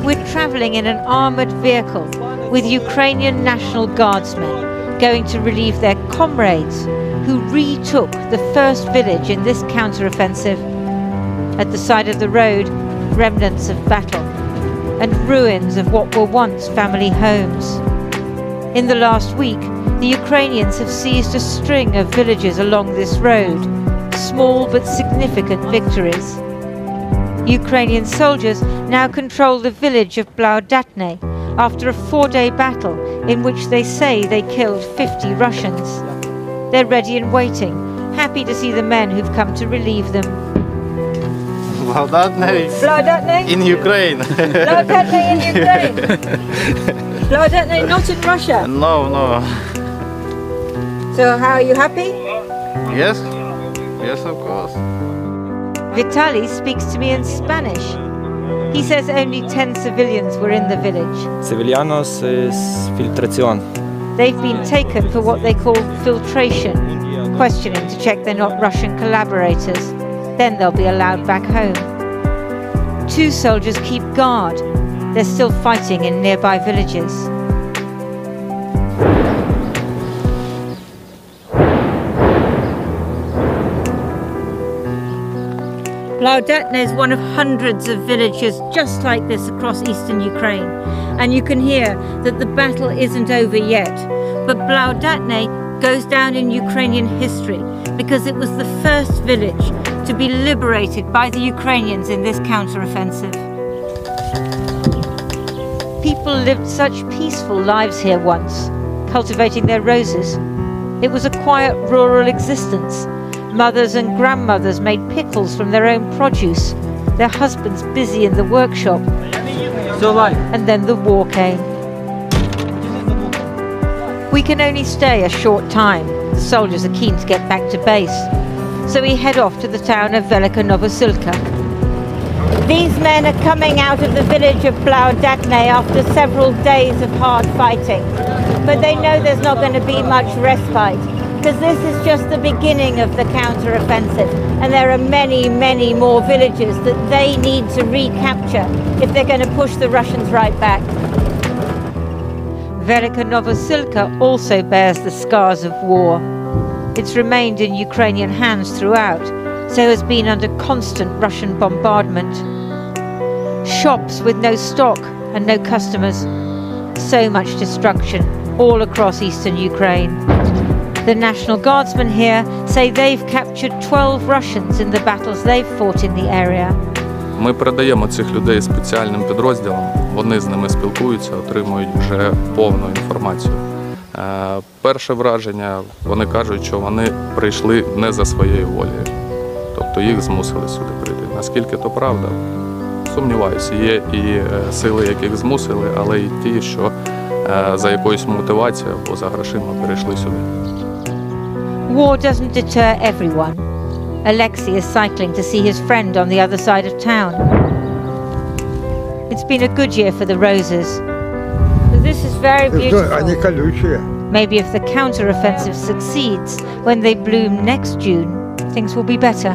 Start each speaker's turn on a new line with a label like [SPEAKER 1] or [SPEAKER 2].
[SPEAKER 1] We're travelling in an armoured vehicle with Ukrainian National Guardsmen going to relieve their comrades who retook the first village in this counter-offensive. At the side of the road, remnants of battle and ruins of what were once family homes. In the last week, the Ukrainians have seized a string of villages along this road, small but significant victories. Ukrainian soldiers now control the village of Blaudatne after a 4-day battle in which they say they killed 50 Russians. They're ready and waiting, happy to see the men who've come to relieve them.
[SPEAKER 2] Blaudatne in Ukraine.
[SPEAKER 1] Blaudatne in Ukraine. Blaudatne not in Russia.
[SPEAKER 2] No, no.
[SPEAKER 1] So how are you happy?
[SPEAKER 2] Yes, yes, of course.
[SPEAKER 1] Vitaly speaks to me in Spanish. He says only 10 civilians were in the village.
[SPEAKER 3] Civilianos es filtración.
[SPEAKER 1] They've been taken for what they call filtration, questioning to check they're not Russian collaborators. Then they'll be allowed back home. 2 soldiers keep guard. They're still fighting in nearby villages. Blaudatne is one of hundreds of villages just like this across eastern Ukraine. And you can hear that the battle isn't over yet. But Blaudatne goes down in Ukrainian history because it was the first village to be liberated by the Ukrainians in this counter-offensive. People lived such peaceful lives here once, cultivating their roses. It was a quiet rural existence. Mothers and grandmothers made pickles from their own produce, their husbands busy in the workshop. And then the war came. We can only stay a short time. The soldiers are keen to get back to base. So we head off to the town of Velika Novosilka. These men are coming out of the village of Blaudatne after several days of hard fighting. But they know there's not going to be much respite, because this is just the beginning of the counter-offensive, and there are many, many more villages that they need to recapture if they're going to push the Russians right back. Velika Novosilka also bears the scars of war. It's remained in Ukrainian hands throughout, so has been under constant Russian bombardment. Shops with no stock and no customers. So much destruction all across eastern Ukraine. The National Guardsmen here say they've captured 12 Russians in the battles they've fought in the area.
[SPEAKER 4] Ми передаємо цих людей спеціальним підрозділам, вони з ними спілкуються, отримують вже повну інформацію. Перше враження, вони кажуть, що вони прийшли не за своєю волею, тобто їх змусили сюди прийти. Наскільки то правда? Сумніваюся, є і сили, яких змусили, але і ті, що за якоюсь мотивацією або за грошима перейшли сюди.
[SPEAKER 1] War doesn't deter everyone. Alexei is cycling to see his friend on the other side of town. It's been a good year for the roses. This is very beautiful. Maybe if the counter-offensive succeeds, when they bloom next June, things will be better.